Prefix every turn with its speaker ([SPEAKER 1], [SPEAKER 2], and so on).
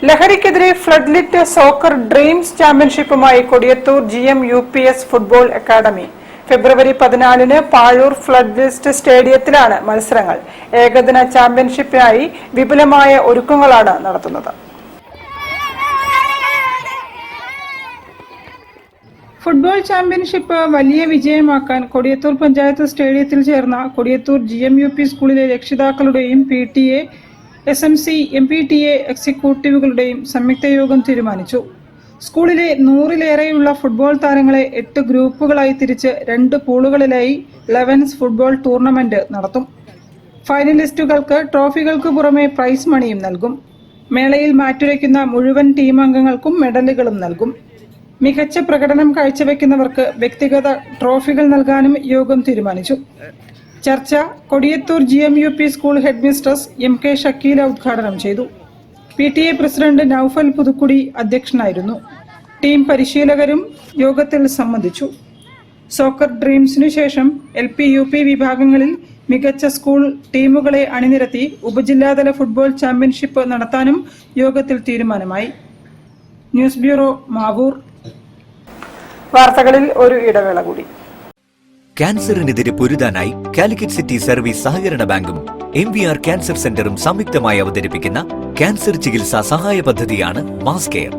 [SPEAKER 1] ലഹരിക്കെതിരെ floodlit soccer dreams ചാമ്പ്യൻഷിപ്പുമായി Kodiyathur GM-UPS football academy. February 14-ന് പാഴൂർ ഫ്ലഡ്ലിറ്റ് സ്റ്റേഡിയത്തിലാണ് മത്സരങ്ങൾ. ഏകദിന ചാമ്പ്യൻഷിപ്പിനായി വിപുലമായ ഒരുക്കങ്ങളാണ് നടത്തുന്നത്. ഫുട്ബോൾ ചാമ്പ്യൻഷിപ്പ് വലിയ വിജയമാക്കാൻ കൊടിയത്തൂർ പഞ്ചായത്ത് സ്റ്റേഡിയത്തിൽ ചേർന്ന കൊടിയത്തൂർ GM-UP സ്കൂളിലെ രക്ഷിതാക്കളുടെയും PTA, SMC, MPTA എക്സിക്യൂട്ടീവുകളുടെയും സംയുക്ത യോഗം തീരുമാനിച്ചു. സ്കൂളിലെ 100-ലേറെയുള്ള ഫുട്ബോൾ താരങ്ങളെ 8 ഗ്രൂപ്പുകളായി തിരിച്ച് 2 പൂളുകളിലായി 11s ഫുട്ബോൾ ടൂർണമെന്റ് നടത്തും. ഫൈനലിസ്റ്റുകൾക്ക് ട്രോഫികൾക്ക് പുറമെ പ്രൈസ് മണിയും നൽകും. മേളയിൽ മാറ്റുരയ്ക്കുന്ന മുഴുവൻ ടീം അംഗങ്ങൾക്കും മെഡലുകളും നൽകും. മികച്ച പ്രകടനം കാഴ്ചവെക്കുന്നവർക്ക് വ്യക്തിഗത ട്രോഫികൾ നൽകാനും യോഗം തീരുമാനിച്ചു. ചർച്ച Kodiyathur GM-UP school head mistress MK Shakeela ഉദ്ഘാടനം ചെയ്തു. PTA പ്രസിഡന്റ് നൌഫൽ പുതുക്കുടി അധ്യക്ഷനായിരുന്നു. ടീം പരിശീലകരും യോഗത്തിൽ സംബന്ധിച്ചു. സോക്കർ ഡ്രീംസിനു ശേഷം LP, UP വിഭാഗങ്ങളിൽ മികച്ച സ്കൂൾ ടീമുകളെ അണിനിരത്തി ഉപജില്ലാതല ഫുട്ബോൾ ചാമ്പ്യൻഷിപ്പ് നടത്താനും യോഗത്തിൽ തീരുമാനമായി. News bureau, Mavoor. വാർത്തകളിൽ ഒരു ഇടവേള കൂടി.
[SPEAKER 2] ക്യാൻസറിനെതിരെ പൊരുതാനായി കാലിക്കറ്റ് സിറ്റി സർവീസ് സഹകരണ ബാങ്കും MVR ക്യാൻസർ സെന്ററും സംയുക്തമായി അവതരിപ്പിക്കുന്ന ക്യാൻസർ ചികിത്സാ സഹായ പദ്ധതിയാണ് മാസ് കെയർ.